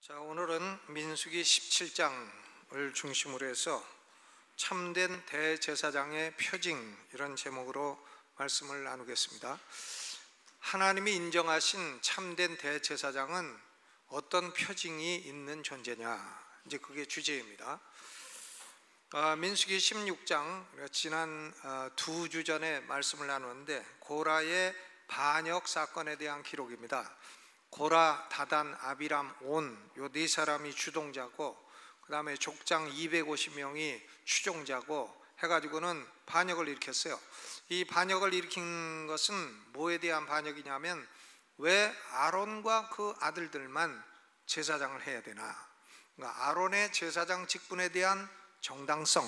자, 오늘은 민수기 17장을 중심으로 해서 참된 대제사장의 표징, 이런 제목으로 말씀을 나누겠습니다. 하나님이 인정하신 참된 대제사장은 어떤 표징이 있는 존재냐, 이제 그게 주제입니다. 민수기 16장, 지난 두 주 전에 말씀을 나누는데 고라의 반역 사건에 대한 기록입니다. 고라, 다단, 아비람, 온, 요 네 사람이 주동자고, 그 다음에 족장 250명이 추종자고 해가지고는 반역을 일으켰어요. 이 반역을 일으킨 것은 뭐에 대한 반역이냐면, 왜 아론과 그 아들들만 제사장을 해야 되나? 그러니까 아론의 제사장 직분에 대한 정당성,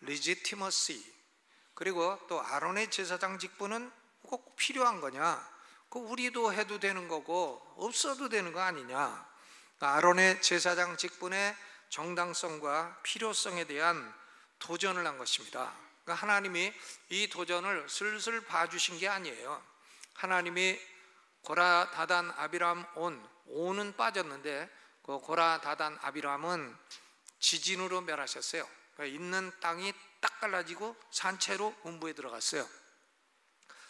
legitimacy, 그리고 또 아론의 제사장 직분은 꼭 필요한 거냐? 우리도 해도 되는 거고 없어도 되는 거 아니냐? 아론의 제사장 직분의 정당성과 필요성에 대한 도전을 한 것입니다. 그러니까 하나님이 이 도전을 슬슬 봐주신 게 아니에요. 하나님이 고라, 다단, 아비람, 온은 빠졌는데 그 고라, 다단, 아비람은 지진으로 멸하셨어요. 그러니까 있는 땅이 딱 갈라지고 산채로 음부에 들어갔어요.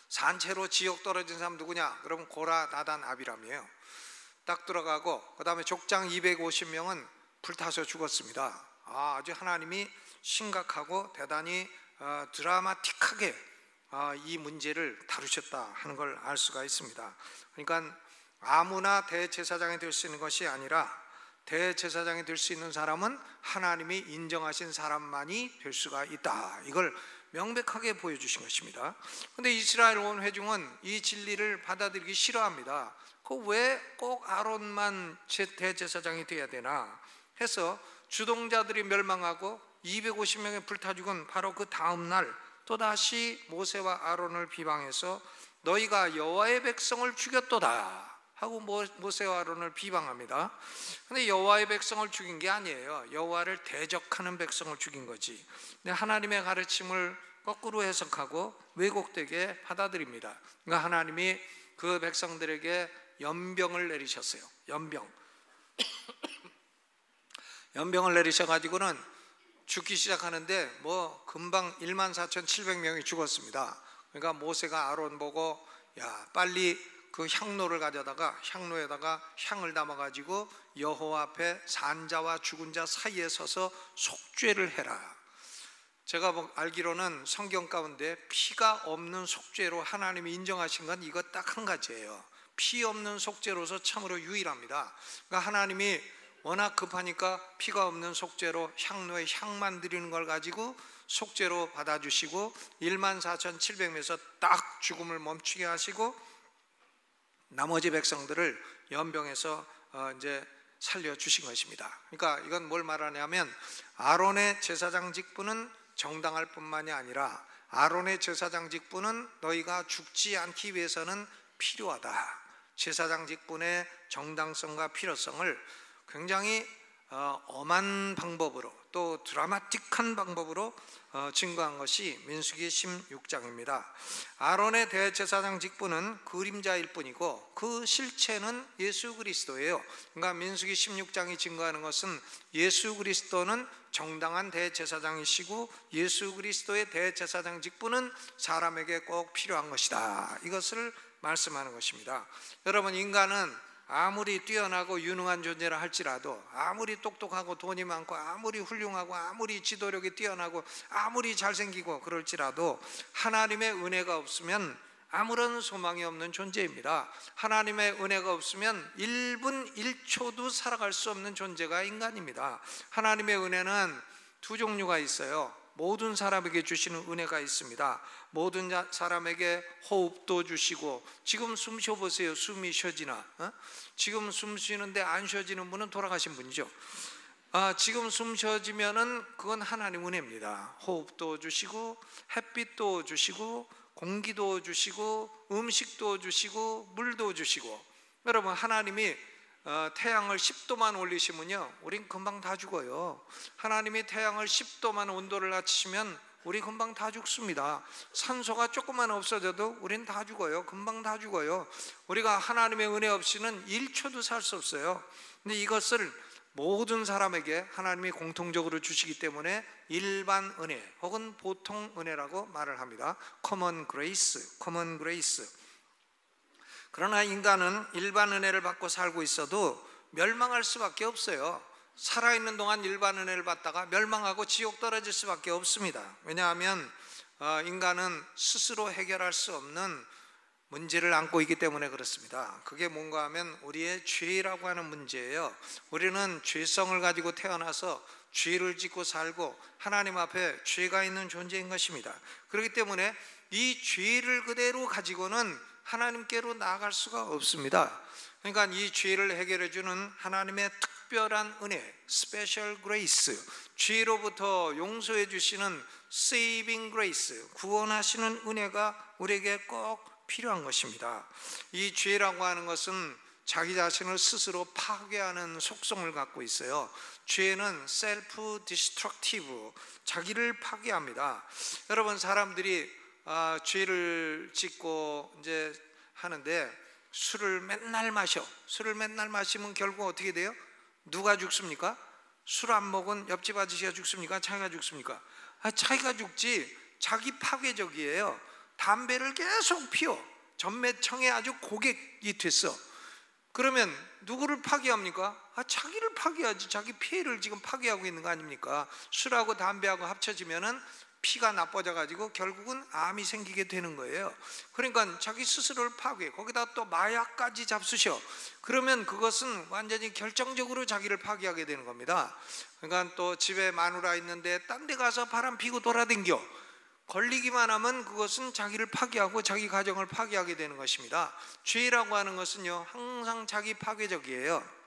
산채로 지옥 떨어진 사람 누구냐? 그럼 고라, 다단, 아비람이에요. 딱 들어가고, 그 다음에 족장 250명은 불타서 죽었습니다. 아주 하나님이 심각하고 대단히 드라마틱하게 이 문제를 다루셨다 하는 걸 알 수가 있습니다. 그러니까 아무나 대제사장이 될 수 있는 것이 아니라, 대제사장이 될 수 있는 사람은 하나님이 인정하신 사람만이 될 수가 있다, 이걸 명백하게 보여주신 것입니다. 그런데 이스라엘 온 회중은 이 진리를 받아들이기 싫어합니다. 왜 꼭 아론만 대제사장이 돼야 되나 해서 주동자들이 멸망하고 250명의 불타 죽은 바로 그 다음 날 또다시 모세와 아론을 비방해서 너희가 여호와의 백성을 죽였도다 하고 모세와 아론을 비방합니다. 근데 여호와의 백성을 죽인 게 아니에요. 여호와를 대적하는 백성을 죽인 거지. 근데 하나님의 가르침을 거꾸로 해석하고 왜곡되게 받아들입니다. 그러니까 하나님이 그 백성들에게 연병을 내리셨어요. 연병을 내리셔가지고는 죽기 시작하는데 금방 14,700명이 죽었습니다. 그러니까 모세가 아론 보고, 야, 빨리 그 향로에다가 향을 담아가지고 여호와 앞에 산자와 죽은 자 사이에 서서 속죄를 해라. 제가 알기로는 성경 가운데 피가 없는 속죄로 하나님이 인정하신 건 이거 딱 한 가지예요. 피 없는 속죄로서 참으로 유일합니다. 그러니까 하나님이 워낙 급하니까 피가 없는 속죄로 향로에 향만 드리는 걸 가지고 속죄로 받아주시고 14,700명에서 딱 죽음을 멈추게 하시고 나머지 백성들을 연병해서 이제 살려주신 것입니다. 그러니까 이건 뭘 말하냐면, 아론의 제사장 직분은 정당할 뿐만이 아니라 아론의 제사장 직분은 너희가 죽지 않기 위해서는 필요하다. 제사장 직분의 정당성과 필요성을 굉장히 엄한 방법으로, 또 드라마틱한 방법으로 증거한 것이 민수기 16장입니다. 아론의 대제사장 직분은 그림자일 뿐이고 그 실체는 예수 그리스도예요. 그러니까 민수기 16장이 증거하는 것은 예수 그리스도는 정당한 대제사장이시고 예수 그리스도의 대제사장 직분은 사람에게 꼭 필요한 것이다, 이것을 말씀하는 것입니다. 여러분, 인간은 아무리 뛰어나고 유능한 존재라 할지라도, 아무리 똑똑하고 돈이 많고 아무리 훌륭하고 아무리 지도력이 뛰어나고 아무리 잘생기고 그럴지라도 하나님의 은혜가 없으면 아무런 소망이 없는 존재입니다. 하나님의 은혜가 없으면 1분 1초도 살아갈 수 없는 존재가 인간입니다. 하나님의 은혜는 두 종류가 있어요. 모든 사람에게 주시는 은혜가 있습니다. 모든 사람에게 호흡도 주시고, 지금 숨 쉬어보세요. 숨이 쉬어지나? 지금 숨 쉬는데 안 쉬어지는 분은 돌아가신 분이죠. 지금 숨 쉬어지면은 그건 하나님 은혜입니다. 호흡도 주시고 햇빛도 주시고 공기도 주시고 음식도 주시고 물도 주시고. 여러분, 하나님이 태양을 10도만 올리시면요, 우린 금방 다 죽어요. 하나님이 태양을 10도만 온도를 낮추시면 우리 금방 다 죽습니다. 산소가 조금만 없어져도 우린 다 죽어요. 금방 다 죽어요. 우리가 하나님의 은혜 없이는 1초도 살 수 없어요. 근데 이것을 모든 사람에게 하나님이 공통적으로 주시기 때문에 일반 은혜 혹은 보통 은혜라고 말을 합니다. Common grace, common grace. 그러나 인간은 일반 은혜를 받고 살고 있어도 멸망할 수밖에 없어요. 살아있는 동안 일반 은혜를 받다가 멸망하고 지옥 떨어질 수밖에 없습니다. 왜냐하면 인간은 스스로 해결할 수 없는 문제를 안고 있기 때문에 그렇습니다. 그게 뭔가 하면 우리의 죄라고 하는 문제예요. 우리는 죄성을 가지고 태어나서 죄를 짓고 살고 하나님 앞에 죄가 있는 존재인 것입니다. 그렇기 때문에 이 죄를 그대로 가지고는 하나님께로 나아갈 수가 없습니다. 그러니까 이 죄를 해결해 주는 하나님의 특별한 은혜, 스페셜 그레이스, 죄로부터 용서해 주시는 세이빙 그레이스, 구원하시는 은혜가 우리에게 꼭 필요한 것입니다. 이 죄라고 하는 것은 자기 자신을 스스로 파괴하는 속성을 갖고 있어요. 죄는 셀프 디스트럭티브, 자기를 파괴합니다. 여러분, 사람들이 죄를 짓고 이제 하는데 술을 맨날 마셔. 술을 맨날 마시면 결국 어떻게 돼요? 누가 죽습니까? 술 안 먹은 옆집 아저씨가 죽습니까? 자기가 죽습니까? 자기가 죽지. 자기 파괴적이에요. 담배를 계속 피워. 전매청에 아주 고객이 됐어. 그러면 누구를 파괴합니까? 자기를 파괴하지. 자기 피해를 지금 파괴하고 있는 거 아닙니까? 술하고 담배하고 합쳐지면은 피가 나빠져 가지고 결국은 암이 생기게 되는 거예요. 그러니까 자기 스스로를 파괴, 거기다 또 마약까지 잡수셔. 그러면 그것은 완전히 결정적으로 자기를 파괴하게 되는 겁니다. 그러니까 또 집에 마누라 있는데 딴 데 가서 바람 피고 돌아댕겨. 걸리기만 하면 그것은 자기를 파괴하고 자기 가정을 파괴하게 되는 것입니다. 죄라고 하는 것은요, 항상 자기 파괴적이에요.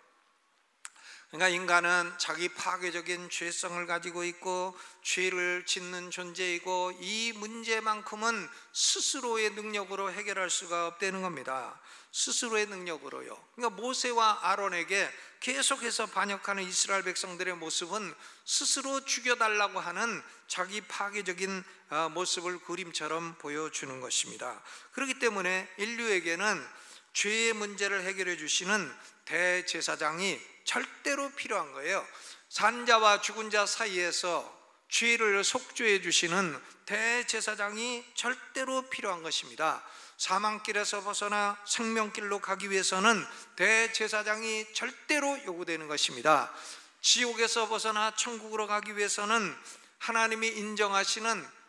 그러니까 인간은 자기 파괴적인 죄성을 가지고 있고 죄를 짓는 존재이고, 이 문제만큼은 스스로의 능력으로 해결할 수가 없다는 겁니다. 스스로의 능력으로요. 그러니까 모세와 아론에게 계속해서 반역하는 이스라엘 백성들의 모습은 스스로 죽여달라고 하는 자기 파괴적인 모습을 그림처럼 보여주는 것입니다. 그렇기 때문에 인류에게는 죄의 문제를 해결해 주시는 대제사장이 절대로 필요한 거예요. 산자와 죽은 자 사이에서 죄를 속죄해 주시는 대제사장이 절대로 필요한 것입니다. 사망길에서 벗어나 생명길로 가기 위해서는 대제사장이 절대로 요구되는 것입니다. 지옥에서 벗어나 천국으로 가기 위해서는 하나님이 인정하시는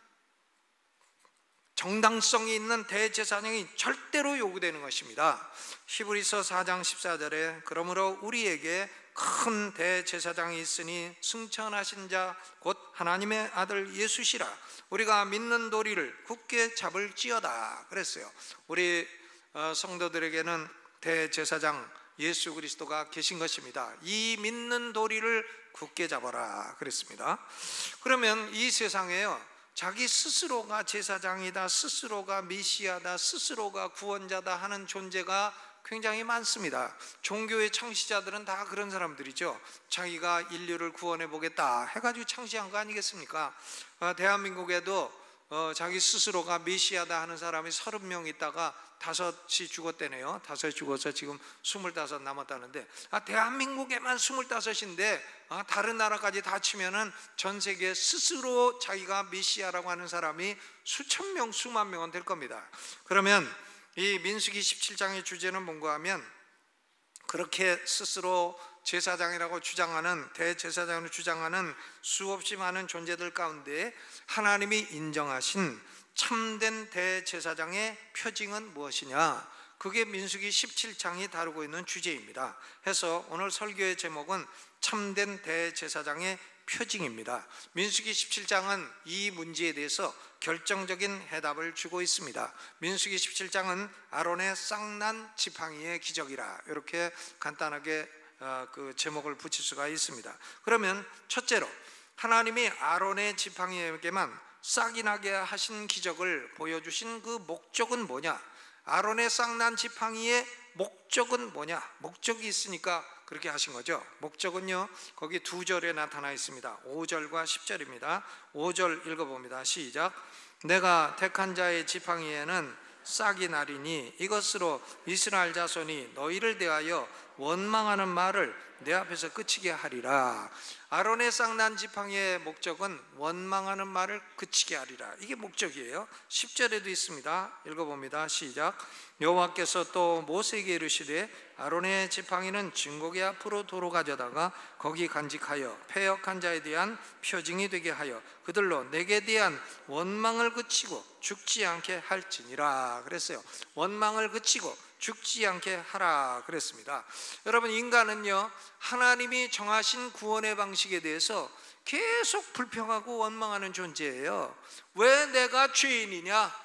정당성이 있는 대제사장이 절대로 요구되는 것입니다. 히브리서 4장 14절에 그러므로 우리에게 큰 대제사장이 있으니 승천하신 자 곧 하나님의 아들 예수시라. 우리가 믿는 도리를 굳게 잡을지어다 그랬어요. 우리 성도들에게는 대제사장 예수 그리스도가 계신 것입니다. 이 믿는 도리를 굳게 잡아라 그랬습니다. 그러면 이 세상에요, 자기 스스로가 제사장이다, 스스로가 메시아다, 스스로가 구원자다 하는 존재가 굉장히 많습니다. 종교의 창시자들은 다 그런 사람들이죠. 자기가 인류를 구원해 보겠다 해가지고 창시한 거 아니겠습니까? 대한민국에도 자기 스스로가 메시아다 하는 사람이 30명 있다가 5이 죽었대네요. 5이 죽어서 지금 25 남았다는데, 대한민국에만 25인데 다른 나라까지 다 치면은 전 세계 스스로 자기가 메시아라고 하는 사람이 수천 명, 수만 명은 될 겁니다. 그러면 이 민수기 17장의 주제는 뭔가 하면, 그렇게 스스로 제사장이라고 주장하는, 대제사장으로 주장하는 수없이 많은 존재들 가운데 하나님이 인정하신 참된 대제사장의 표징은 무엇이냐? 그게 민수기 17장이 다루고 있는 주제입니다. 해서 오늘 설교의 제목은 참된 대제사장의 표징입니다. 민수기 17장은 이 문제에 대해서 결정적인 해답을 주고 있습니다. 민수기 17장은 아론의 쌍난 지팡이의 기적이라, 이렇게 간단하게 그 제목을 붙일 수가 있습니다. 그러면 첫째로 하나님이 아론의 지팡이에게만 싹이 나게 하신 기적을 보여주신 그 목적은 뭐냐? 아론의 쌍난 지팡이의 목적은 뭐냐? 목적이 있으니까 그렇게 하신 거죠. 목적은요, 거기 2절에 나타나 있습니다. 5절과 10절입니다. 5절 읽어봅니다. 시작. 내가 택한 자의 지팡이에는 싹이 나리니 이것으로 이스라엘 자손이 너희를 대하여 원망하는 말을 내 앞에서 그치게 하리라. 아론의 싹난 지팡이의 목적은 원망하는 말을 그치게 하리라. 이게 목적이에요. 10절에도 있습니다. 읽어봅니다. 시작. 여호와께서 또 모세에게 이르시되 아론의 지팡이는 증거궤 앞으로 도로 가져다가 거기 간직하여 패역한 자에 대한 표징이 되게 하여 그들로 내게 대한 원망을 그치고 죽지 않게 할지니라 그랬어요. 원망을 그치고 죽지 않게 하라 그랬습니다. 여러분, 인간은요, 하나님이 정하신 구원의 방식에 대해서 계속 불평하고 원망하는 존재예요. 왜 내가 죄인이냐?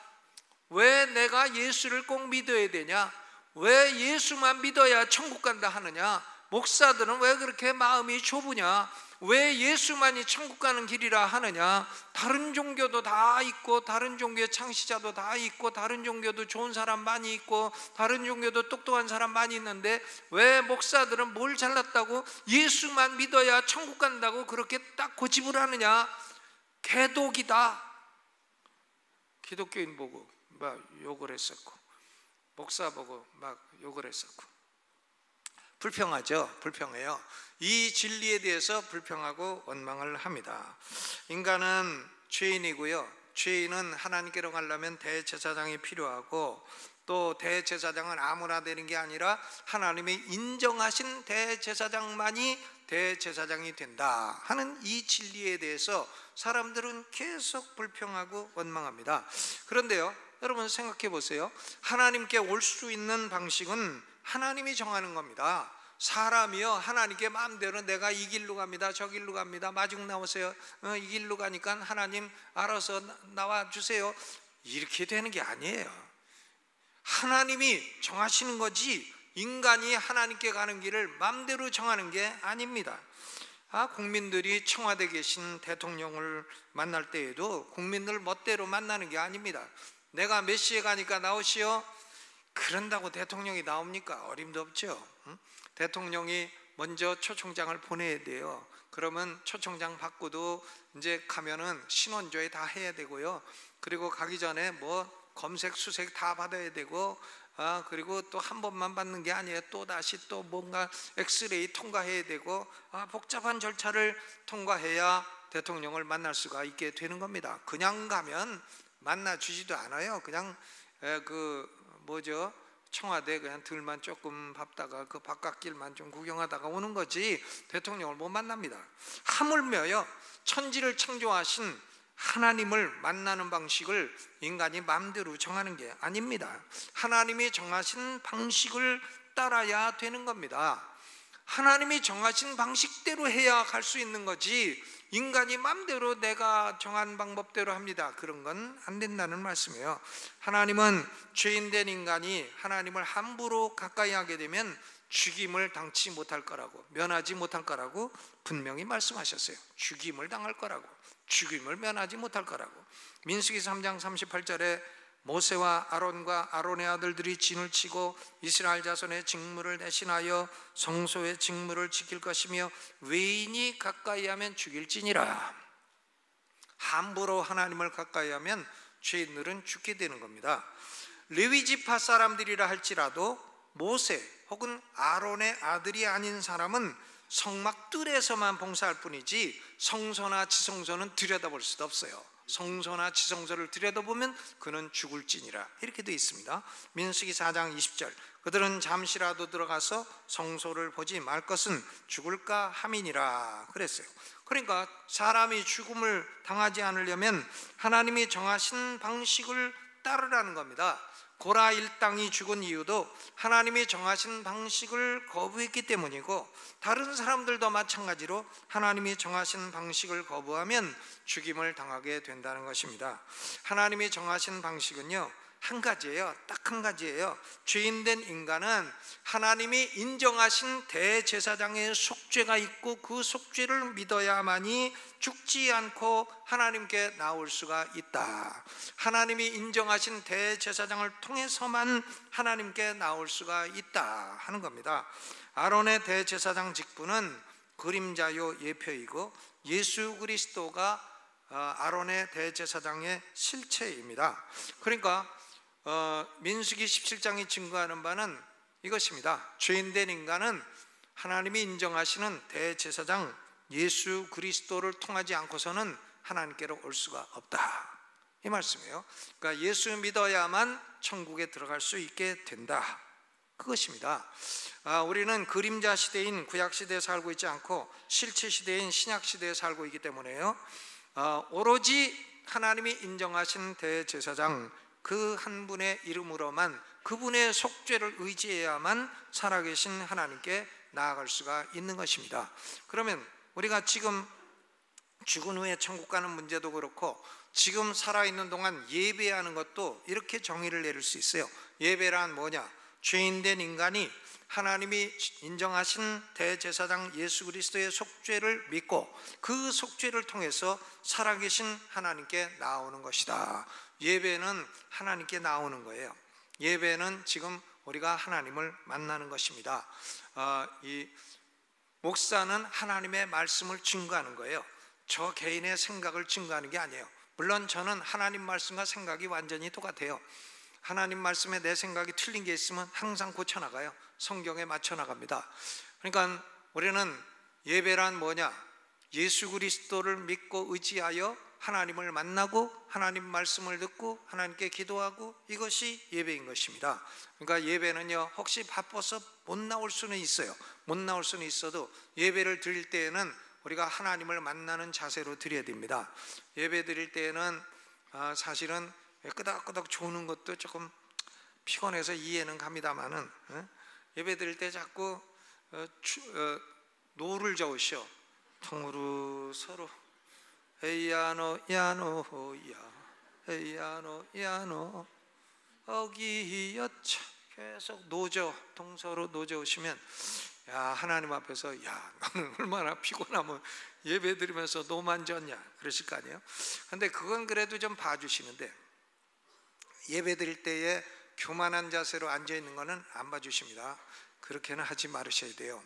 왜 내가 예수를 꼭 믿어야 되냐? 왜 예수만 믿어야 천국 간다 하느냐? 목사들은 왜 그렇게 마음이 좁으냐? 왜 예수만이 천국 가는 길이라 하느냐? 다른 종교도 다 있고 다른 종교의 창시자도 다 있고 다른 종교도 좋은 사람 많이 있고 다른 종교도 똑똑한 사람 많이 있는데 왜 목사들은 뭘 잘났다고 예수만 믿어야 천국 간다고 그렇게 딱 고집을 하느냐? 개독이다. 기독교인 보고 막 욕을 했었고 목사 보고 막 욕을 했었고 불평하죠. 불평해요. 이 진리에 대해서 불평하고 원망을 합니다. 인간은 죄인이고요. 죄인은 하나님께로 가려면 대제사장이 필요하고 또 대제사장은 아무나 되는 게 아니라 하나님이 인정하신 대제사장만이 대제사장이 된다 하는 이 진리에 대해서 사람들은 계속 불평하고 원망합니다. 그런데요, 여러분 생각해 보세요. 하나님께 올 수 있는 방식은 하나님이 정하는 겁니다. 사람이요, 하나님께 마음대로 내가 이 길로 갑니다, 저 길로 갑니다, 마중 나오세요, 이 길로 가니까 하나님 알아서 나와주세요, 이렇게 되는 게 아니에요. 하나님이 정하시는 거지 인간이 하나님께 가는 길을 마음대로 정하는 게 아닙니다. 국민들이 청와대에 계신 대통령을 만날 때에도 국민들 멋대로 만나는 게 아닙니다. 내가 몇 시에 가니까 나오시오? 그런다고 대통령이 나옵니까? 어림도 없죠. 대통령이 먼저 초청장을 보내야 돼요. 그러면 초청장 받고도 이제 가면은 신원조회 다 해야 되고요. 그리고 가기 전에 뭐 검색 수색 다 받아야 되고, 그리고 또 한 번만 받는 게 아니에요. 또 다시 또 뭔가 엑스레이 통과해야 되고, 복잡한 절차를 통과해야 대통령을 만날 수가 있게 되는 겁니다. 그냥 가면 만나 주지도 않아요. 그냥 청와대 그냥 들만 조금 밟다가 그 바깥길만 좀 구경하다가 오는 거지 대통령을 못 만납니다. 하물며요, 천지를 창조하신 하나님을 만나는 방식을 인간이 마음대로 정하는 게 아닙니다. 하나님이 정하신 방식을 따라야 되는 겁니다. 하나님이 정하신 방식대로 해야 갈 수 있는 거지 인간이 마음대로 내가 정한 방법대로 합니다, 그런 건 안 된다는 말씀이에요. 하나님은 죄인된 인간이 하나님을 함부로 가까이 하게 되면 죽임을 당치 못할 거라고, 면하지 못할 거라고 분명히 말씀하셨어요. 죽임을 당할 거라고, 죽임을 면하지 못할 거라고. 민수기 3장 38절에 모세와 아론과 아론의 아들들이 진을 치고 이스라엘 자손의 직무를 대신하여 성소의 직무를 지킬 것이며 외인이 가까이 하면 죽일지니라. 함부로 하나님을 가까이 하면 죄인들은 죽게 되는 겁니다. 레위 지파 사람들이라 할지라도 모세 혹은 아론의 아들이 아닌 사람은 성막 뜰에서만 봉사할 뿐이지 성소나 지성소는 들여다볼 수도 없어요. 성소나 지성소를 들여다보면 그는 죽을지니라, 이렇게 되어 있습니다. 민수기 4장 20절, 그들은 잠시라도 들어가서 성소를 보지 말 것은 죽을까 함이니라 그랬어요. 그러니까 사람이 죽음을 당하지 않으려면 하나님이 정하신 방식을 따르라는 겁니다. 고라 일당이 죽은 이유도 하나님이 정하신 방식을 거부했기 때문이고, 다른 사람들도 마찬가지로 하나님이 정하신 방식을 거부하면 죽임을 당하게 된다는 것입니다. 하나님이 정하신 방식은요, 한 가지예요. 딱 한 가지예요. 죄인된 인간은 하나님이 인정하신 대제사장의 속죄가 있고 그 속죄를 믿어야만이 죽지 않고 하나님께 나올 수가 있다. 하나님이 인정하신 대제사장을 통해서만 하나님께 나올 수가 있다 하는 겁니다. 아론의 대제사장 직분은 그림자요 예표이고 예수 그리스도가 아론의 대제사장의 실체입니다. 그러니까 민수기 17장이 증거하는 바는 이것입니다. 죄인된 인간은 하나님이 인정하시는 대제사장 예수 그리스도를 통하지 않고서는 하나님께로 올 수가 없다, 이 말씀이에요. 그러니까 예수 믿어야만 천국에 들어갈 수 있게 된다, 그것입니다. 우리는 그림자 시대인 구약 시대에 살고 있지 않고 실체 시대인 신약 시대에 살고 있기 때문에요, 오로지 하나님이 인정하신 대제사장 그 한 분의 이름으로만, 그분의 속죄를 의지해야만 살아계신 하나님께 나아갈 수가 있는 것입니다. 그러면 우리가 지금 죽은 후에 천국 가는 문제도 그렇고 지금 살아있는 동안 예배하는 것도 이렇게 정의를 내릴 수 있어요. 예배란 뭐냐? 죄인된 인간이 하나님이 인정하신 대제사장 예수 그리스도의 속죄를 믿고 그 속죄를 통해서 살아계신 하나님께 나오는 것이다. 예배는 하나님께 나오는 거예요. 예배는 지금 우리가 하나님을 만나는 것입니다. 이 목사는 하나님의 말씀을 증거하는 거예요. 저 개인의 생각을 증거하는 게 아니에요. 물론 저는 하나님 말씀과 생각이 완전히 똑같아요. 하나님 말씀에 내 생각이 틀린 게 있으면 항상 고쳐나가요. 성경에 맞춰나갑니다. 그러니까 우리는 예배란 뭐냐? 예수 그리스도를 믿고 의지하여 하나님을 만나고 하나님 말씀을 듣고 하나님께 기도하고, 이것이 예배인 것입니다. 그러니까 예배는요, 혹시 바빠서 못 나올 수는 있어요. 못 나올 수는 있어도 예배를 드릴 때에는 우리가 하나님을 만나는 자세로 드려야 됩니다. 예배 드릴 때에는 사실은 끄덕끄덕 조는 것도 조금 피곤해서 이해는 갑니다만은, 예배 드릴 때 자꾸 노를 저으셔. 통으로 서로 에이야노 야노야 에이야노 야노 어기여차, 계속 노저, 동서로 노저으시면 야, 하나님 앞에서 야, 나는 얼마나 피곤하면 예배 드리면서 노만 졌냐 그러실 거 아니에요. 근데 그건 그래도 좀 봐주시는데, 예배 드릴 때에 교만한 자세로 앉아 있는 거는 안 봐주십니다. 그렇게는 하지 말으셔야 돼요.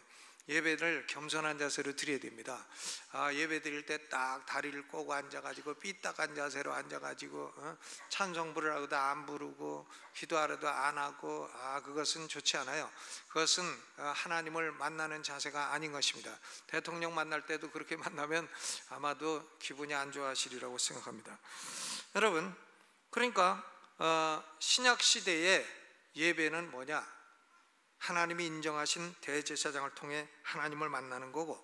예배를 겸손한 자세로 드려야 됩니다. 예배 드릴 때 딱 다리를 꼬고 앉아가지고 삐딱한 자세로 앉아가지고 찬송 부르라고도 안 부르고 기도하라도 안 하고, 그것은 좋지 않아요. 그것은 하나님을 만나는 자세가 아닌 것입니다. 대통령 만날 때도 그렇게 만나면 아마도 기분이 안 좋아하시리라고 생각합니다. 여러분, 그러니까 신약 시대의 예배는 뭐냐? 하나님이 인정하신 대제사장을 통해 하나님을 만나는 거고,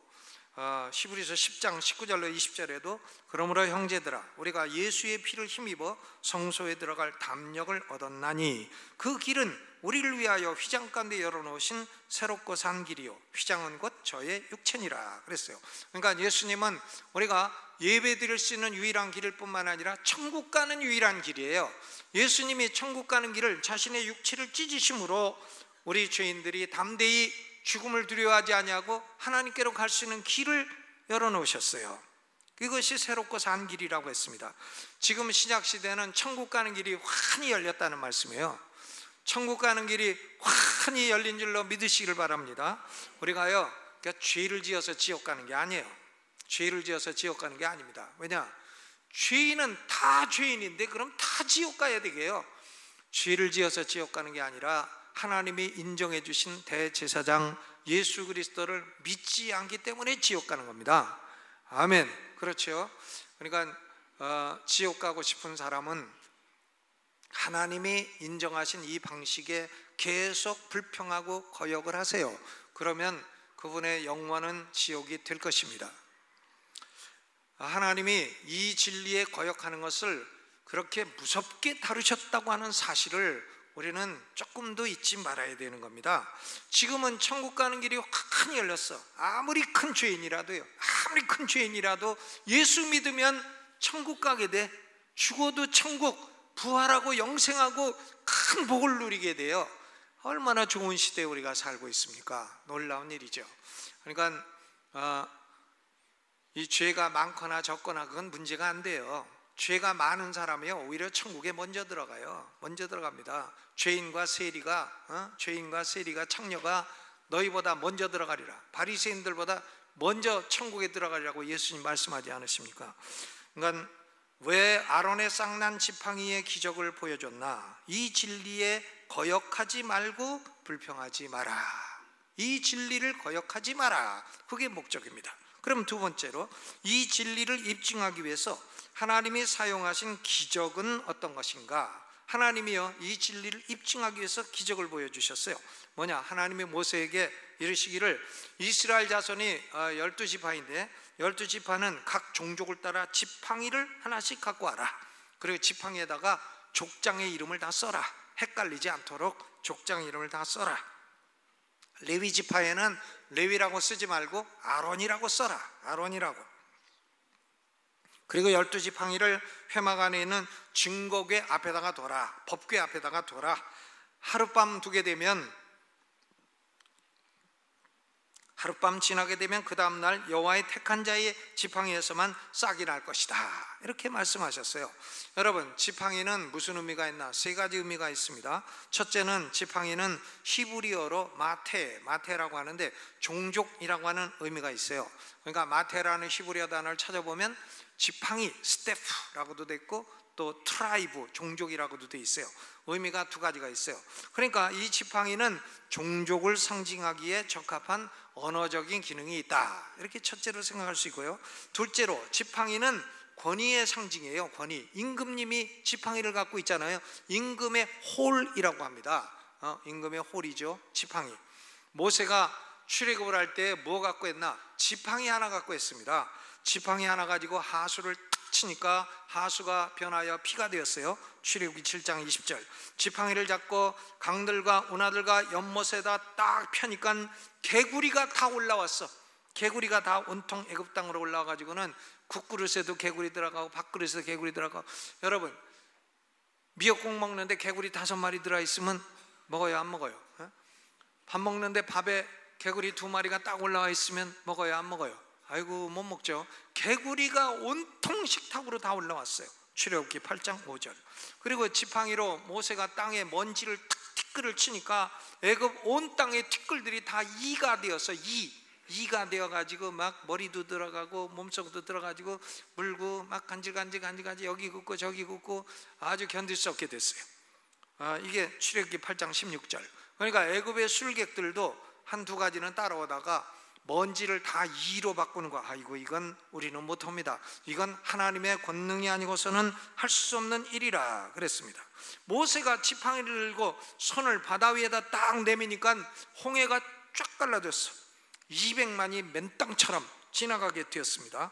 히브리서 10장 19절로 20절에도 그러므로 형제들아, 우리가 예수의 피를 힘입어 성소에 들어갈 담력을 얻었나니 그 길은 우리를 위하여 휘장 가운데 열어놓으신 새롭고 산 길이요 휘장은 곧 저의 육체니라 그랬어요. 그러니까 예수님은 우리가 예배 드릴 수 있는 유일한 길일 뿐만 아니라 천국 가는 유일한 길이에요. 예수님이 천국 가는 길을 자신의 육체를 찢으심으로 우리 죄인들이 담대히 죽음을 두려워하지 아니하고 하나님께로 갈 수 있는 길을 열어놓으셨어요. 이것이 새롭고 산 길이라고 했습니다. 지금 신약 시대는 천국 가는 길이 환히 열렸다는 말씀이에요. 천국 가는 길이 환히 열린 줄로 믿으시기를 바랍니다. 우리가요, 그러니까 죄를 지어서 지옥 가는 게 아니에요. 죄를 지어서 지옥 가는 게 아닙니다. 왜냐? 죄인은 다 죄인인데 그럼 다 지옥 가야 되게요. 죄를 지어서 지옥 가는 게 아니라 하나님이 인정해 주신 대제사장 예수 그리스도를 믿지 않기 때문에 지옥 가는 겁니다. 아멘. 그렇죠. 그러니까 지옥 가고 싶은 사람은 하나님이 인정하신 이 방식에 계속 불평하고 거역을 하세요. 그러면 그분의 영원한 지옥이 될 것입니다. 하나님이 이 진리에 거역하는 것을 그렇게 무섭게 다루셨다고 하는 사실을 우리는 조금도 잊지 말아야 되는 겁니다. 지금은 천국 가는 길이 환히 열렸어. 아무리 큰 죄인이라도요, 아무리 큰 죄인이라도 예수 믿으면 천국 가게 돼. 죽어도 천국, 부활하고 영생하고 큰 복을 누리게 돼요. 얼마나 좋은 시대에 우리가 살고 있습니까? 놀라운 일이죠. 그러니까 이 죄가 많거나 적거나 그건 문제가 안 돼요. 죄가 많은 사람이요, 오히려 천국에 먼저 들어가요. 먼저 들어갑니다. 죄인과 세리가, 죄인과 세리가, 창녀가 너희보다 먼저 들어가리라. 바리새인들보다 먼저 천국에 들어가리라고 예수님 말씀하지 않으십니까? 그러니까 왜 아론의 쌍난 지팡이의 기적을 보여줬나? 이 진리에 거역하지 말고 불평하지 마라. 이 진리를 거역하지 마라. 그게 목적입니다. 그럼 두 번째로 이 진리를 입증하기 위해서 하나님이 사용하신 기적은 어떤 것인가? 하나님이요 이 진리를 입증하기 위해서 기적을 보여주셨어요. 뭐냐? 하나님이 모세에게 이르시기를 이스라엘 자손이 12지파인데 12지파는 각 종족을 따라 지팡이를 하나씩 갖고 와라. 그리고 지팡이에다가 족장의 이름을 다 써라. 헷갈리지 않도록 족장의 이름을 다 써라. 레위 지파에는 레위라고 쓰지 말고 아론이라고 써라. 아론이라고. 그리고 12지팡이를 회막 안에 있는 증거궤 앞에다가 둬라. 법궤 앞에다가 둬라. 하룻밤 두게 되면 하룻밤 지나게 되면 그 다음날 여호와의 택한 자의 지팡이에서만 싹이 날 것이다. 이렇게 말씀하셨어요. 여러분, 지팡이는 무슨 의미가 있나? 세 가지 의미가 있습니다. 첫째는 지팡이는 히브리어로 마테라고 하는데 종족이라고 하는 의미가 있어요. 그러니까 마테라는 히브리어 단어를 찾아보면 지팡이, 스테프라고도 돼 있고 또 트라이브, 종족이라고도 돼 있어요. 의미가 두 가지가 있어요. 그러니까 이 지팡이는 종족을 상징하기에 적합한 언어적인 기능이 있다. 이렇게 첫째로 생각할 수 있고요. 둘째로 지팡이는 권위의 상징이에요. 권위. 임금님이 지팡이를 갖고 있잖아요. 임금의 홀이라고 합니다. 임금의 홀이죠. 지팡이. 모세가 출애굽을 할 때 뭐 갖고 했나? 지팡이 하나 갖고 했습니다. 지팡이 하나 가지고 하수를 탁 치니까 하수가 변하여 피가 되었어요. 출애굽기 7장 20절. 지팡이를 잡고 강들과 운하들과 연못에다 딱 펴니까 개구리가 다 올라왔어. 개구리가 다 온통 애굽 땅으로 올라와 가지고는 국그릇에도 개구리 들어가고 밥그릇에도 개구리 들어가고. 여러분, 미역국 먹는데 개구리 5마리 들어있으면 먹어요, 안 먹어요? 밥 먹는데 밥에 개구리 2마리가 딱 올라와 있으면 먹어요, 안 먹어요? 아이고, 못 먹죠. 개구리가 온통 식탁으로 다 올라왔어요. 출애굽기 8장 5절. 그리고 지팡이로 모세가 땅에 먼지를 티끌을 치니까 애굽 온 땅의 티끌들이 다 이가 되어서 이가 되어가지고 막 머리도 들어가고 몸속도 들어가지고 물고 막 간질간질 여기 굽고 저기 굽고 아주 견딜 수 없게 됐어요. 이게 출애굽기 8장 16절. 그러니까 애굽의 술객들도 한두 가지는 따라오다가 먼지를 다 이로 바꾸는 거. 아이고, 이건 우리는 못합니다. 이건 하나님의 권능이 아니고서는 할 수 없는 일이라 그랬습니다. 모세가 지팡이를 들고 손을 바다 위에다 딱 내미니까 홍해가 쫙 갈라졌어. 200만이 맨땅처럼 지나가게 되었습니다.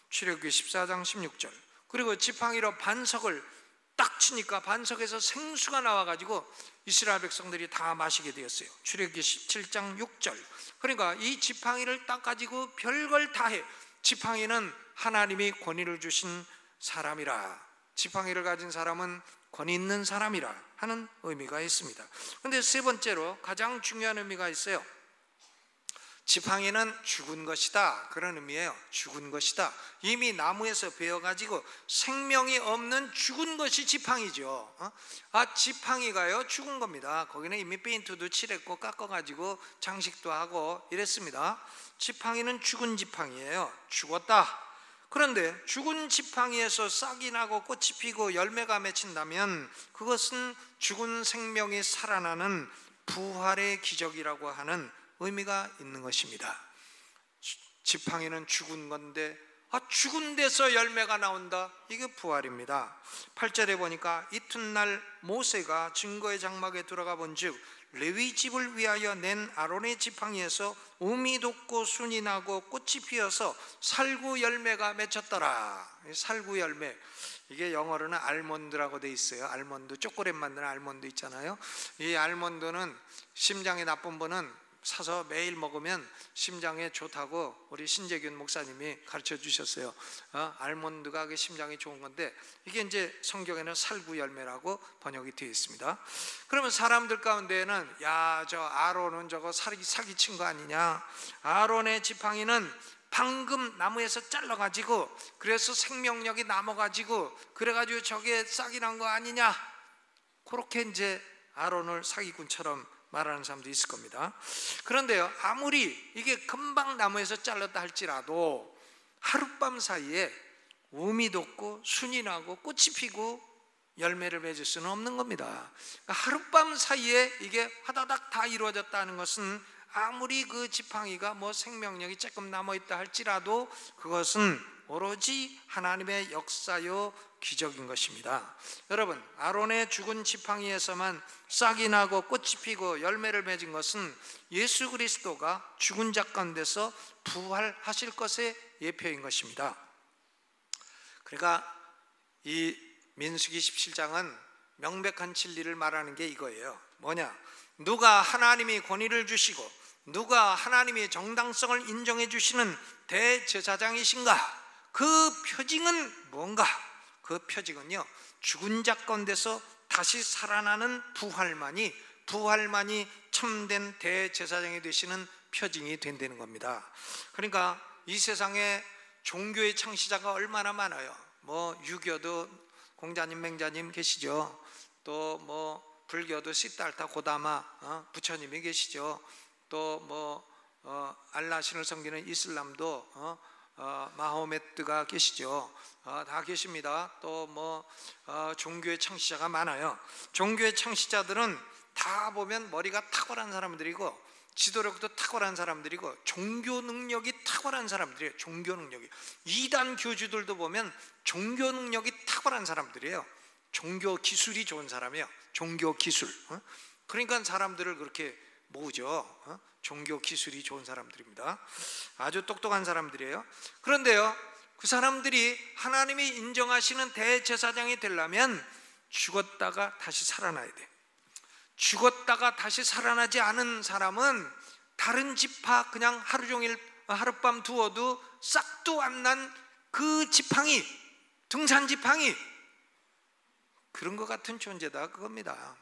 출애굽기 14장 16절. 그리고 지팡이로 반석을 딱 치니까 반석에서 생수가 나와가지고 이스라엘 백성들이 다 마시게 되었어요. 출애굽기 17장 6절. 그러니까 이 지팡이를 딱 가지고 별걸 다 해. 지팡이는 하나님이 권위를 주신 사람이라. 지팡이를 가진 사람은 권위 있는 사람이라 하는 의미가 있습니다. 그런데 세 번째로 가장 중요한 의미가 있어요. 지팡이는 죽은 것이다. 그런 의미예요. 죽은 것이다. 이미 나무에서 베어가지고 생명이 없는 죽은 것이 지팡이죠. 지팡이가요 죽은 겁니다. 거기는 이미 페인트도 칠했고 깎아가지고 장식도 하고 이랬습니다. 지팡이는 죽은 지팡이예요. 죽었다. 그런데 죽은 지팡이에서 싹이 나고 꽃이 피고 열매가 맺힌다면 그것은 죽은 생명이 살아나는 부활의 기적이라고 하는 의미가 있는 것입니다. 지팡이는 죽은 건데 죽은 데서 열매가 나온다. 이게 부활입니다. 8절에 보니까 이튿날 모세가 증거의 장막에 들어가 본즉 레위 집을 위하여 낸 아론의 지팡이에서 우미 돋고 순이 나고 꽃이 피어서 살구 열매가 맺혔더라. 살구 열매, 이게 영어로는 알몬드라고 돼 있어요. 알몬드, 초콜릿 만드는 알몬드 있잖아요. 이 알몬드는 심장이 나쁜 분은 사서 매일 먹으면 심장에 좋다고 우리 신재균 목사님이 가르쳐 주셨어요. 알몬드가 그 심장에 좋은 건데 이게 이제 성경에는 살구 열매라고 번역이 되어 있습니다. 그러면 사람들 가운데에는 저 아론은 저거 사기친 거 아니냐, 아론의 지팡이는 방금 나무에서 잘라가지고 그래서 생명력이 남아가지고 그래가지고 저게 싹이 난 거 아니냐, 그렇게 이제 아론을 사기꾼처럼 말하는 사람도 있을 겁니다. 그런데요, 아무리 이게 금방 나무에서 잘랐다 할지라도 하룻밤 사이에 우미 돋고 순이 나고 꽃이 피고 열매를 맺을 수는 없는 겁니다. 그러니까 하룻밤 사이에 이게 화다닥 다 이루어졌다는 것은 아무리 그 지팡이가 뭐 생명력이 조금 남아있다 할지라도 그것은 오로지 하나님의 역사요 기적인 것입니다. 여러분, 아론의 죽은 지팡이에서만 싹이 나고 꽃이 피고 열매를 맺은 것은 예수 그리스도가 죽은 자 가운데서 부활하실 것의 예표인 것입니다. 그러니까 이 민수기 17장은 명백한 진리를 말하는 게 이거예요. 뭐냐? 누가 하나님이 권위를 주시고 누가 하나님이 정당성을 인정해 주시는 대제사장이신가? 그 표징은 뭔가? 그 표징은요, 죽은 자 가운데서 다시 살아나는 부활만이 참된 대제사장이 되시는 표징이 된다는 겁니다. 그러니까 이 세상에 종교의 창시자가 얼마나 많아요. 뭐 유교도 공자님, 맹자님 계시죠. 또 뭐 불교도 시달타 고다마 부처님이 계시죠. 또 뭐 알라신을 섬기는 이슬람도 마호메트가 계시죠. 다 계십니다. 또 뭐 종교의 창시자가 많아요. 종교의 창시자들은 다 보면 머리가 탁월한 사람들이고 지도력도 탁월한 사람들이고 종교 능력이 탁월한 사람들이에요. 종교 능력이. 이단 교주들도 보면 종교 능력이 탁월한 사람들이에요. 종교 기술이 좋은 사람이에요. 종교 기술. 그러니까 사람들을 그렇게 모으죠. 종교 기술이 좋은 사람들입니다. 아주 똑똑한 사람들이에요. 그런데요, 그 사람들이 하나님이 인정하시는 대제사장이 되려면 죽었다가 다시 살아나야 돼. 죽었다가 다시 살아나지 않은 사람은 다른 지파 그냥 하루 종일 하룻밤 두어도 싹도 안 난 그 지팡이, 등산 지팡이, 그런 것 같은 존재다 그겁니다.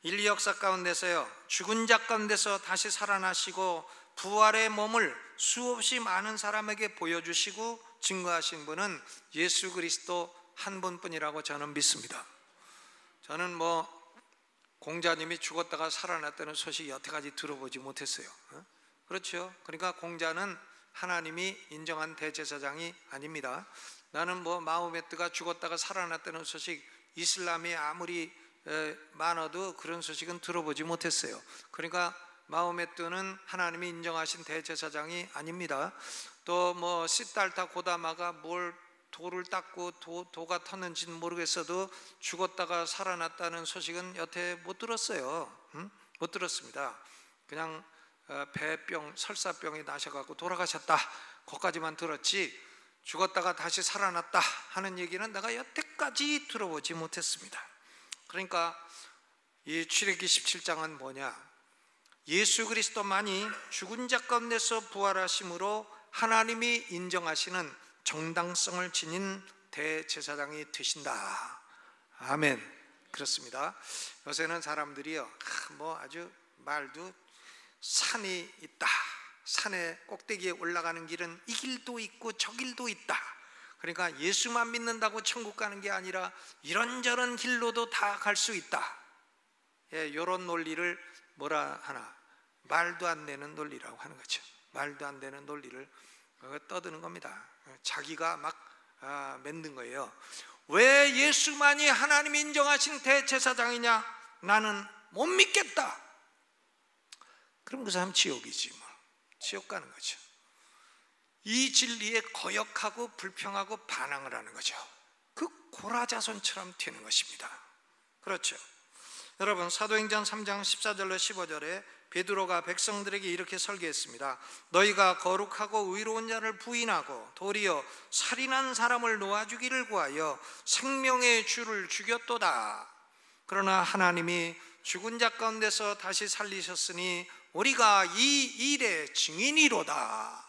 인류 역사 가운데서요, 죽은 자 가운데서 다시 살아나시고 부활의 몸을 수없이 많은 사람에게 보여주시고 증거하신 분은 예수 그리스도 한 분뿐이라고 저는 믿습니다. 저는 뭐 공자님이 죽었다가 살아났다는 소식 여태까지 들어보지 못했어요. 그렇죠. 그러니까 공자는 하나님이 인정한 대제사장이 아닙니다. 나는 뭐 마호메트가 죽었다가 살아났다는 소식, 이슬람이 아무리 많아도 그런 소식은 들어보지 못했어요. 그러니까 마호메트는 하나님이 인정하신 대제사장이 아닙니다. 또 뭐 시달타 고다마가 뭘 돌을 닦고 도가 텄는지는 모르겠어도 죽었다가 살아났다는 소식은 여태 못 들었어요. 못 들었습니다. 그냥 배병, 설사병이 나셔갖고 돌아가셨다, 거기까지만 들었지 죽었다가 다시 살아났다 하는 얘기는 내가 여태까지 들어보지 못했습니다. 그러니까 이 출애굽기 17장은 뭐냐? 예수 그리스도만이 죽은 자 가운데서 부활하심으로 하나님이 인정하시는 정당성을 지닌 대제사장이 되신다. 아멘. 그렇습니다. 요새는 사람들이요, 뭐 아주 말도 산이 있다, 산의 꼭대기에 올라가는 길은 이 길도 있고 저 길도 있다. 그러니까 예수만 믿는다고 천국 가는 게 아니라 이런저런 길로도 다 갈 수 있다. 예, 이런 논리를 뭐라 하나, 말도 안 되는 논리라고 하는 거죠. 말도 안 되는 논리를 떠드는 겁니다. 자기가 막 만든 거예요. 왜 예수만이 하나님 인정하신 대제사장이냐? 나는 못 믿겠다. 그럼 그 사람 지옥이지 뭐. 지옥 가는 거죠. 이 진리에 거역하고 불평하고 반항을 하는 거죠. 그 고라자손처럼 되는 것입니다. 그렇죠. 여러분, 사도행전 3장 14절로 15절에 베드로가 백성들에게 이렇게 설교했습니다. 너희가 거룩하고 의로운 자를 부인하고 도리어 살인한 사람을 놓아주기를 구하여 생명의 주를 죽였도다. 그러나 하나님이 죽은 자 가운데서 다시 살리셨으니 우리가 이 일의 증인이로다.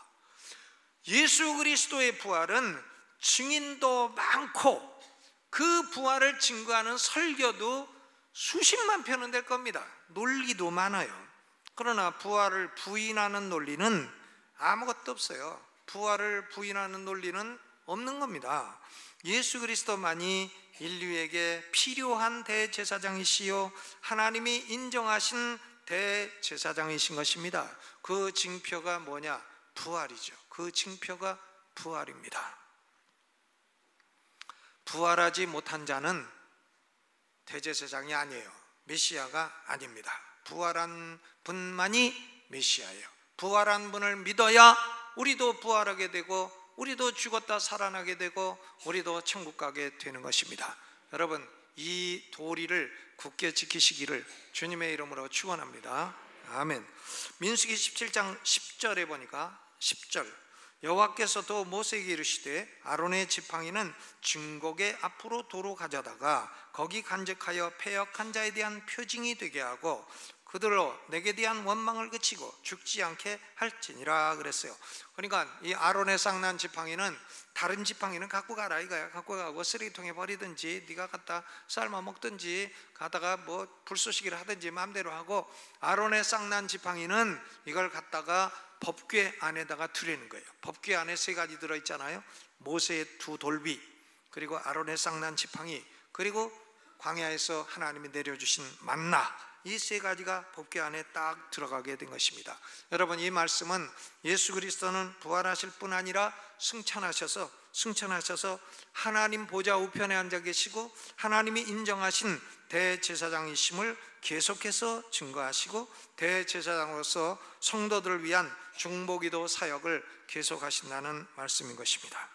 예수 그리스도의 부활은 증인도 많고 그 부활을 증거하는 설교도 수십만 편은 될 겁니다. 논리도 많아요. 그러나 부활을 부인하는 논리는 아무것도 없어요. 부활을 부인하는 논리는 없는 겁니다. 예수 그리스도만이 인류에게 필요한 대제사장이시요 하나님이 인정하신 대제사장이신 것입니다. 그 징표가 뭐냐? 부활이죠. 그 징표가 부활입니다. 부활하지 못한 자는 대제사장이 아니에요. 메시아가 아닙니다. 부활한 분만이 메시아예요. 부활한 분을 믿어야 우리도 부활하게 되고 우리도 죽었다 살아나게 되고 우리도 천국 가게 되는 것입니다. 여러분, 이 도리를 굳게 지키시기를 주님의 이름으로 축원합니다. 아멘. 민수기 17장 10절에 보니까 10절 여호와께서도 모세에게 이르시되 아론의 지팡이는 증거궤 앞으로 도로 가져다가 거기 간직하여 패역한 자에 대한 표징이 되게 하고 그들로 내게 대한 원망을 그치고 죽지 않게 할지니라 그랬어요. 그러니까 이 아론의 쌍난 지팡이는 다른 지팡이는 갖고 가라 이거야. 갖고 가고 쓰레기통에 버리든지 네가 갖다 삶아 먹든지 가다가 뭐 불쏘시기를 하든지 마음대로 하고, 아론의 쌍난 지팡이는 이걸 갖다가 법궤 안에다가 두려는 거예요. 법궤 안에 세 가지 들어있잖아요. 모세의 두 돌비, 그리고 아론의 쌍난 지팡이, 그리고 광야에서 하나님이 내려주신 만나, 이 세 가지가 법궤 안에 딱 들어가게 된 것입니다. 여러분, 이 말씀은 예수 그리스도는 부활하실 뿐 아니라 승천하셔서 하나님 보좌 우편에 앉아 계시고 하나님이 인정하신 대제사장이심을 계속해서 증거하시고 대제사장으로서 성도들을 위한 중보기도 사역을 계속하신다는 말씀인 것입니다.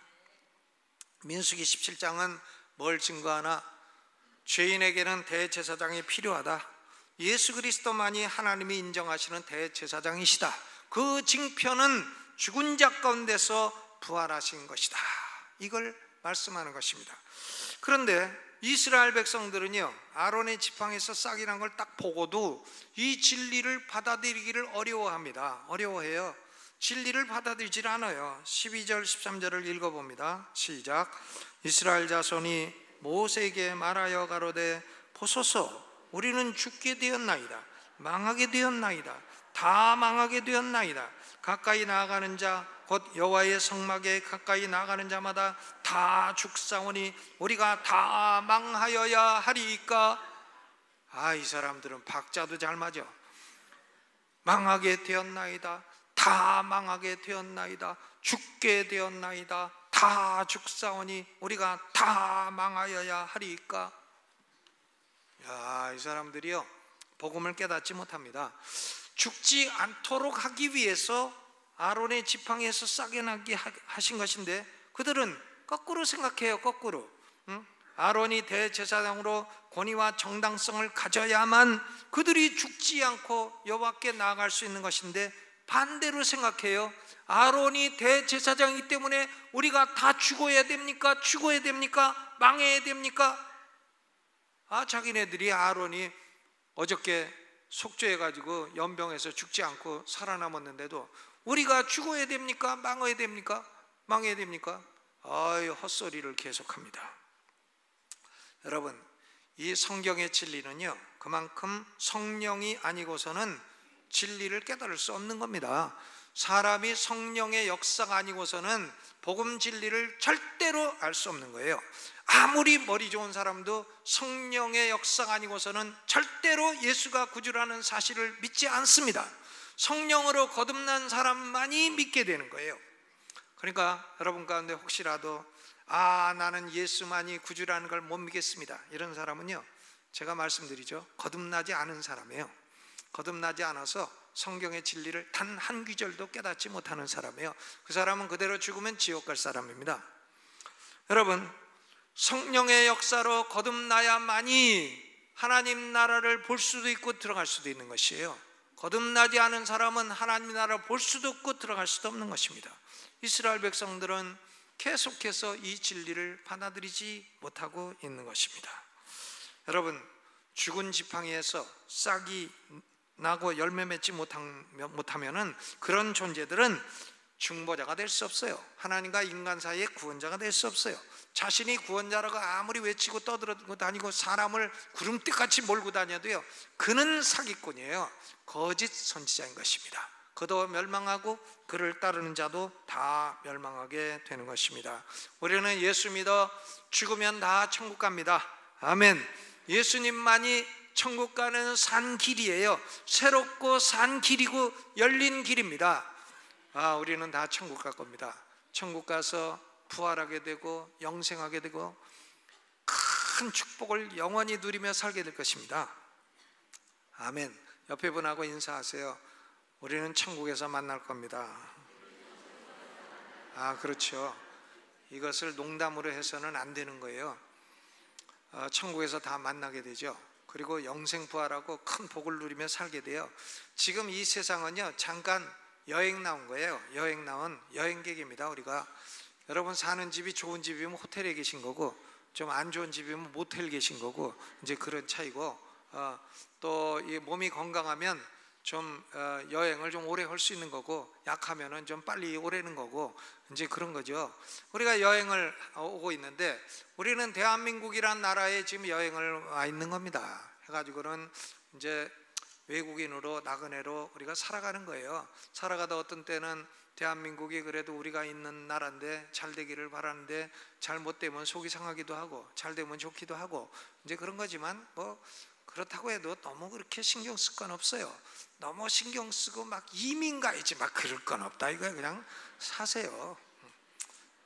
민수기 17장은 뭘 증거하나? 죄인에게는 대제사장이 필요하다. 예수 그리스도만이 하나님이 인정하시는 대제사장이시다. 그 징표는 죽은 자 가운데서 부활하신 것이다. 이걸 말씀하는 것입니다. 그런데 이스라엘 백성들은요, 아론의 지팡이에서 싹이 난 걸 딱 보고도 이 진리를 받아들이기를 어려워합니다. 어려워해요. 진리를 받아들이질 않아요. 12절 13절을 읽어봅니다. 시작. 이스라엘 자손이 모세에게 말하여 가로되 보소서, 우리는 죽게 되었나이다. 망하게 되었나이다. 다 망하게 되었나이다. 가까이 나아가는 자 곧 여호와의 성막에 가까이 나아가는 자마다 다 죽사오니 우리가 다 망하여야 하리이까. 이 사람들은 박자도 잘 맞아. 망하게 되었나이다. 다 망하게 되었나이다. 죽게 되었나이다. 다 죽사오니 우리가 다 망하여야 하리이까. 이 사람들이요, 복음을 깨닫지 못합니다. 죽지 않도록 하기 위해서 아론의 지팡이에서 싹이 나게 하신 것인데 그들은 거꾸로 생각해요. 거꾸로. 아론이 대제사장으로 권위와 정당성을 가져야만 그들이 죽지 않고 여호와께 나아갈 수 있는 것인데 반대로 생각해요. 아론이 대제사장이기 때문에 우리가 다 죽어야 됩니까? 죽어야 됩니까? 망해야 됩니까? 자기네들이 아론이 어저께 속죄해가지고 연병해서 죽지 않고 살아남았는데도 우리가 죽어야 됩니까? 망해야 됩니까? 망해야 됩니까? 헛소리를 계속합니다. 여러분, 이 성경의 진리는요, 그만큼 성령이 아니고서는 진리를 깨달을 수 없는 겁니다. 사람이 성령의 역사가 아니고서는 복음 진리를 절대로 알 수 없는 거예요. 아무리 머리 좋은 사람도 성령의 역사가 아니고서는 절대로 예수가 구주라는 사실을 믿지 않습니다. 성령으로 거듭난 사람만이 믿게 되는 거예요. 그러니까 여러분 가운데 혹시라도 나는 예수만이 구주라는 걸 못 믿겠습니다, 이런 사람은요, 제가 말씀드리죠, 거듭나지 않은 사람이에요. 거듭나지 않아서 성경의 진리를 단 한 귀절도 깨닫지 못하는 사람이에요. 그 사람은 그대로 죽으면 지옥 갈 사람입니다. 여러분, 성령의 역사로 거듭나야만이 하나님 나라를 볼 수도 있고 들어갈 수도 있는 것이에요. 거듭나지 않은 사람은 하나님 나라를 볼 수도 없고 들어갈 수도 없는 것입니다. 이스라엘 백성들은 계속해서 이 진리를 받아들이지 못하고 있는 것입니다. 여러분, 죽은 지팡이에서 싹이 나고 열매 맺지 못하면은 그런 존재들은 중보자가 될 수 없어요. 하나님과 인간 사이의 구원자가 될 수 없어요. 자신이 구원자라고 아무리 외치고 떠들고 다니고 사람을 구름대같이 몰고 다녀도요, 그는 사기꾼이에요. 거짓 선지자인 것입니다. 그도 멸망하고 그를 따르는 자도 다 멸망하게 되는 것입니다. 우리는 예수 믿어 죽으면 다 천국 갑니다. 아멘. 예수님만이 천국 가는 산 길이에요. 새롭고 산 길이고 열린 길입니다. 우리는 다 천국 갈 겁니다. 천국 가서 부활하게 되고 영생하게 되고 큰 축복을 영원히 누리며 살게 될 것입니다. 아멘. 옆에 분하고 인사하세요. 우리는 천국에서 만날 겁니다. 그렇죠. 이것을 농담으로 해서는 안 되는 거예요. 천국에서 다 만나게 되죠. 그리고 영생 부활하고 큰 복을 누리며 살게 돼요. 지금 이 세상은요, 잠깐 여행 나온 거예요. 여행 나온 여행객입니다. 우리가 여러분 사는 집이 좋은 집이면 호텔에 계신 거고, 좀 안 좋은 집이면 모텔 계신 거고, 이제 그런 차이고, 또 이 몸이 건강하면 좀 여행을 좀 오래 할 수 있는 거고, 약하면은 좀 빨리 오래는 거고, 이제 그런 거죠. 우리가 여행을 오고 있는데, 우리는 대한민국이란 나라에 지금 여행을 와 있는 겁니다. 해가지고는 이제 외국인으로 나그네로 우리가 살아가는 거예요. 살아가다 어떤 때는 대한민국이 그래도 우리가 있는 나라인데 잘 되기를 바라는데, 잘못되면 속이 상하기도 하고 잘 되면 좋기도 하고, 이제 그런 거지만 뭐 그렇다고 해도 너무 그렇게 신경 쓸 건 없어요. 너무 신경 쓰고 막 이민 가야지 막 그럴 건 없다 이거예요. 그냥 사세요.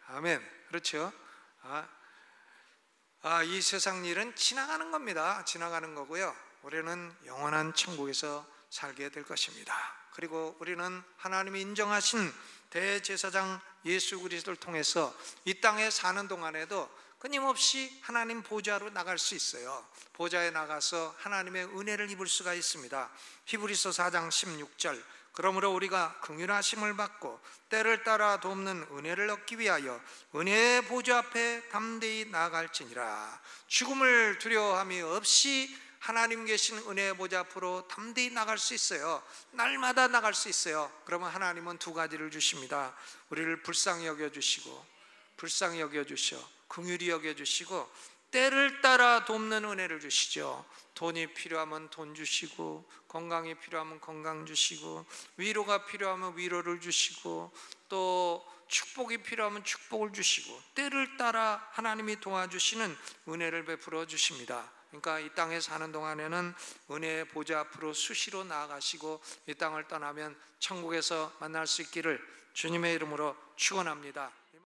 아멘. 그렇죠. 이 세상 일은 지나가는 겁니다. 지나가는 거고요. 우리는 영원한 천국에서 살게 될 것입니다. 그리고 우리는 하나님이 인정하신 대제사장 예수 그리스도를 통해서 이 땅에 사는 동안에도 끊임없이 하나님 보좌로 나갈 수 있어요. 보좌에 나가서 하나님의 은혜를 입을 수가 있습니다. 히브리서 4장 16절, 그러므로 우리가 긍휼하심을 받고 때를 따라 돕는 은혜를 얻기 위하여 은혜의 보좌 앞에 담대히 나아갈지니라. 죽음을 두려워함이 없이 하나님 계신 은혜의 보좌 앞으로 담대히 나갈 수 있어요. 날마다 나갈 수 있어요. 그러면 하나님은 두 가지를 주십니다. 우리를 불쌍히 여겨주시고, 불쌍히 여겨주셔 긍휼히 여겨주시고, 때를 따라 돕는 은혜를 주시죠. 돈이 필요하면 돈 주시고, 건강이 필요하면 건강 주시고, 위로가 필요하면 위로를 주시고, 또 축복이 필요하면 축복을 주시고, 때를 따라 하나님이 도와주시는 은혜를 베풀어 주십니다. 그러니까 이 땅에 사는 동안에는 은혜의 보좌 앞으로 수시로 나아가시고, 이 땅을 떠나면 천국에서 만날 수 있기를 주님의 이름으로 축원합니다.